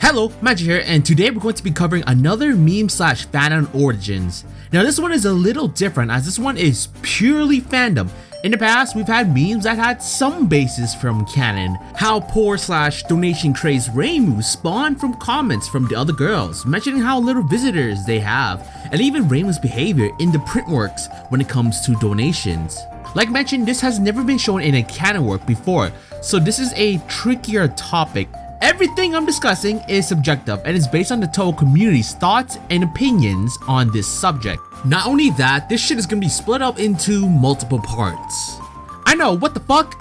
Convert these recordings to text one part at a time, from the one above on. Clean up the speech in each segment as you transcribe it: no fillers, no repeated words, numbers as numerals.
Hello, Magi here, and today we're going to be covering another meme/Fanon origins. Now this one is a little different as this one is purely fandom. In the past, we've had memes that had some basis from canon. How poor/donation crazed Reimu spawned from comments from the other girls, mentioning how little visitors they have, and even Reimu's behavior in the print works when it comes to donations. Like mentioned, this has never been shown in a canon work before, so this is a trickier topic. Everything I'm discussing is subjective and is based on the Touhou community's thoughts and opinions on this subject. Not only that, this shit is gonna be split up into multiple parts. I know, what the fuck?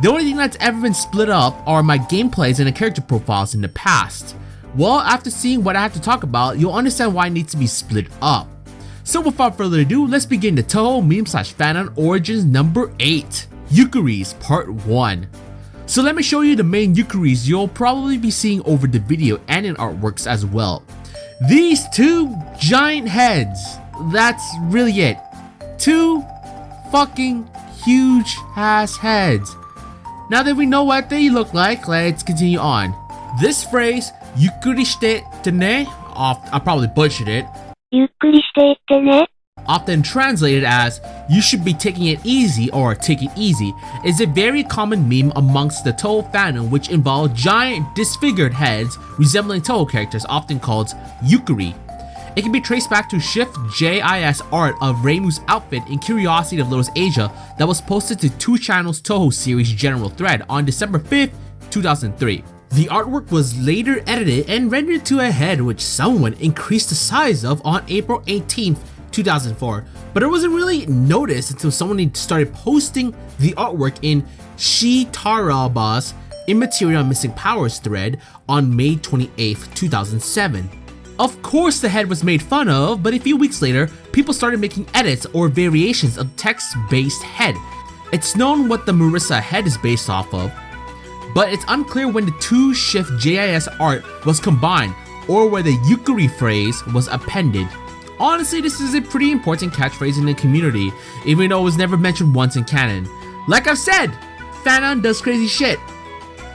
The only thing that's ever been split up are my gameplays and the character profiles in the past. Well, after seeing what I have to talk about, you'll understand why it needs to be split up. So without further ado, let's begin the Touhou meme/Fanon origins number 8, Yukkuris part 1. So let me show you the main Yukkuris you'll probably be seeing over the video and in artworks as well. These two giant heads, that's really it. Two fucking huge ass heads. Now that we know what they look like, let's continue on. This phrase, Yukkuris ne, I probably butchered it, ゆっくりしていってね often translated as "you should be taking it easy" or "take it easy," is a very common meme amongst the Touhou fandom, which involve giant disfigured heads resembling Touhou characters, often called Yukkuri. It can be traced back to Shift JIS art of Reimu's outfit in Curiosity of Little Asia that was posted to 2channel's Touhou series general thread on December 5th, 2003. The artwork was later edited and rendered to a head which someone increased the size of on April 18th, 2004, but it wasn't really noticed until someone started posting the artwork in Shitaraba's Immaterial Missing Powers thread on May 28th, 2007. Of course the head was made fun of, but a few weeks later, people started making edits or variations of text-based head. It's known what the Marissa head is based off of, but it's unclear when the two Shift JIS art was combined or where the Yukkuri phrase was appended. Honestly, this is a pretty important catchphrase in the community, even though it was never mentioned once in canon. Like I've said, Fanon does crazy shit.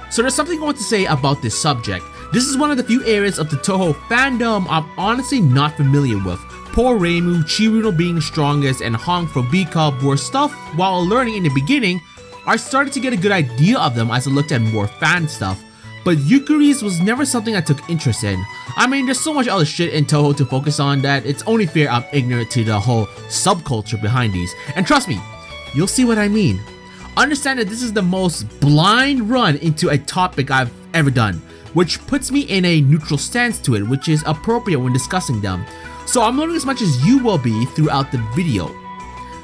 So there's something I want to say about this subject. This is one of the few areas of the Touhou fandom I'm honestly not familiar with. Poor Reimu, Chiruno being the strongest, and Hong from B-Cub were stuff while learning in the beginning. I started to get a good idea of them as I looked at more fan stuff. But Yukkuris was never something I took interest in. I mean, there's so much other shit in Touhou to focus on that it's only fair I'm ignorant to the whole subculture behind these. And trust me, you'll see what I mean. Understand that this is the most blind run into a topic I've ever done, which puts me in a neutral stance to it, which is appropriate when discussing them. So I'm learning as much as you will be throughout the video.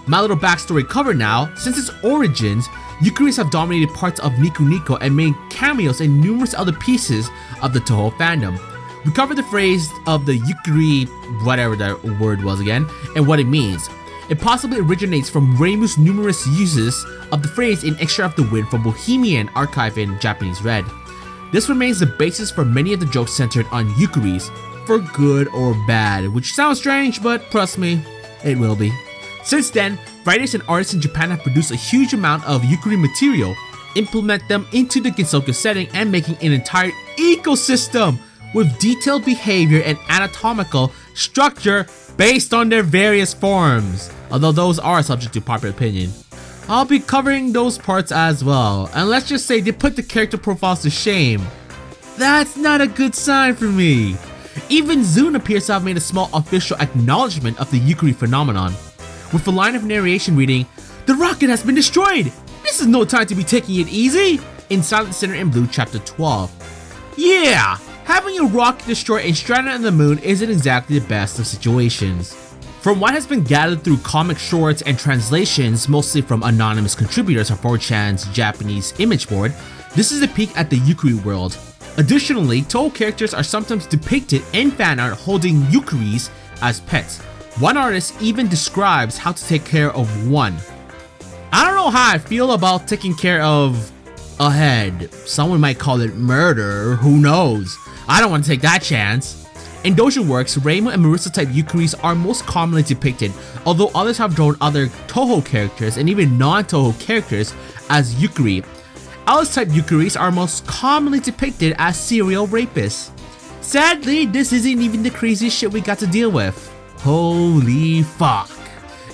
My little backstory covered now. Since its origins, Yukkuris have dominated parts of Nico Nico and made cameos in numerous other pieces of the Touhou fandom. We covered the phrase of the Yukkuri, whatever that word was again, and what it means. It possibly originates from Reimu's numerous uses of the phrase in Extract of the Wind from Bohemian Archive in Japanese Red. This remains the basis for many of the jokes centered on Yukkuris, for good or bad, which sounds strange, but trust me, it will be. Since then, writers and artists in Japan have produced a huge amount of Yukkuri material, implement them into the Ginsoku setting, and making an entire ecosystem with detailed behavior and anatomical structure based on their various forms, although those are subject to popular opinion. I'll be covering those parts as well, and let's just say they put the character profiles to shame. That's not a good sign for me. Even Zune appears to have made a small official acknowledgement of the Yukkuri phenomenon, with a line of narration reading, "The rocket has been destroyed! This is no time to be taking it easy!" in Silent Sinner in Blue Chapter 12. Yeah! Having a rocket destroyed and stranded on the moon isn't exactly the best of situations. From what has been gathered through comic shorts and translations, mostly from anonymous contributors on 4chan's Japanese image board, this is a peek at the Yukkuri world. Additionally, Touhou characters are sometimes depicted in fan art holding Yukkuris as pets. One artist even describes how to take care of one. I don't know how I feel about taking care of a head. Someone might call it murder, who knows? I don't want to take that chance. In Doujin works, Reimu and Marissa type Yukkuris are most commonly depicted, although others have drawn other Touhou characters and even non-Touhou characters as Yukkuri. Alice type Yukkuris are most commonly depicted as serial rapists. Sadly, this isn't even the craziest shit we got to deal with. Holy fuck.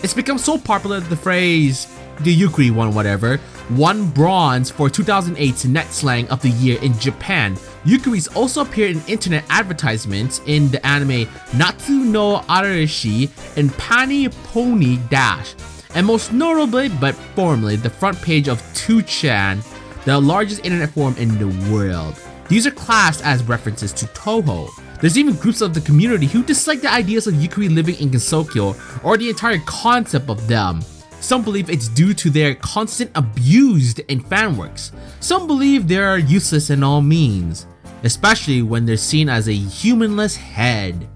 It's become so popular that the phrase, the Yukkuri one whatever, won bronze for 2008's Net Slang of the Year in Japan. Yukkuris also appeared in internet advertisements in the anime Natsu no Arashi and Pani Pony Dash, and most notably but formerly the front page of 2chan, the largest internet forum in the world. These are classed as references to Touhou. There's even groups of the community who dislike the ideas of Yukkuri living in Gensokyo or the entire concept of them. Some believe it's due to their constant abuse in fanworks. Some believe they are useless in all means, especially when they're seen as a humanless head.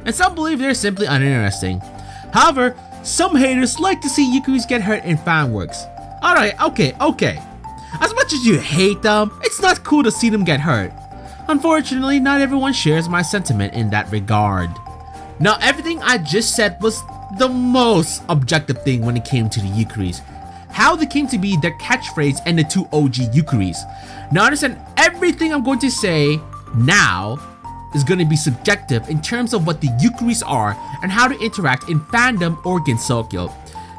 And some believe they're simply uninteresting. However, some haters like to see Yukkuris get hurt in fanworks. Alright, okay. As much as you hate them, it's not cool to see them get hurt. Unfortunately, not everyone shares my sentiment in that regard. Now, everything I just said was the most objective thing when it came to the Yukkuris. How they came to be, their catchphrase, and the two OG Yukkuris. Now understand, everything I'm going to say now is going to be subjective in terms of what the Yukkuris are and how to interact in fandom or Gensokyo.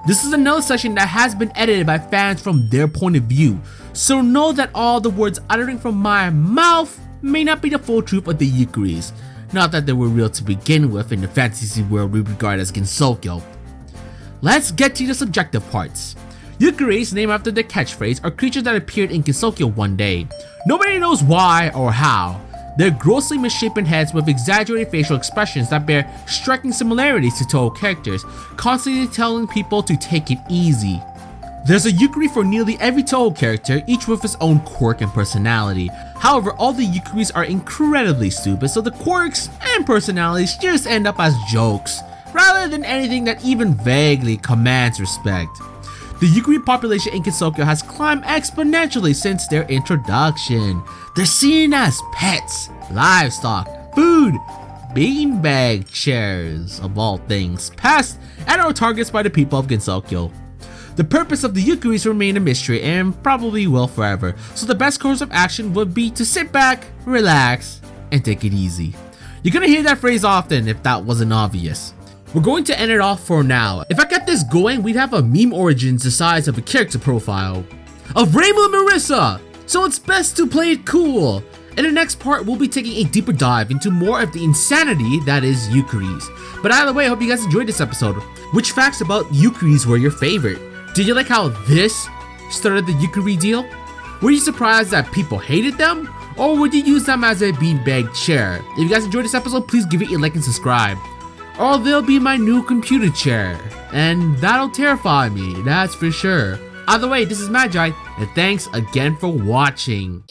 This is another session that has been edited by fans from their point of view, so know that all the words uttering from my mouth may not be the full truth of the Yukkuris. Not that they were real to begin with in the fantasy world we regard as Gensokyo. Let's get to the subjective parts. Yukkuris, named after their catchphrase, are creatures that appeared in Gensokyo one day. Nobody knows why or how. They're grossly misshapen heads with exaggerated facial expressions that bear striking similarities to Touhou characters, constantly telling people to take it easy. There's a Yukkuri for nearly every Touhou character, each with its own quirk and personality. However, all the Yukkuris are incredibly stupid, so the quirks and personalities just end up as jokes, rather than anything that even vaguely commands respect. The Yukkuri population in Gensokyo has climbed exponentially since their introduction. They're seen as pets, livestock, food, beanbag chairs, of all things, pests, and are targets by the people of Gensokyo. The purpose of the Yukkuris remain a mystery and probably will forever, so the best course of action would be to sit back, relax, and take it easy. You're gonna hear that phrase often if that wasn't obvious. We're going to end it off for now. If I kept this going, we'd have a meme origins the size of a character profile of Rainbow and Marissa, so it's best to play it cool. In the next part, we'll be taking a deeper dive into more of the insanity that is Yukkuris. But either way, I hope you guys enjoyed this episode. Which facts about Yukkuris were your favorite? Did you like how this started the Yukkuri deal? Were you surprised that people hated them? Or would you use them as a beanbag chair? If you guys enjoyed this episode, please give it a like and subscribe. Or they'll be my new computer chair. And that'll terrify me, that's for sure. Either way, this is Magi, and thanks again for watching.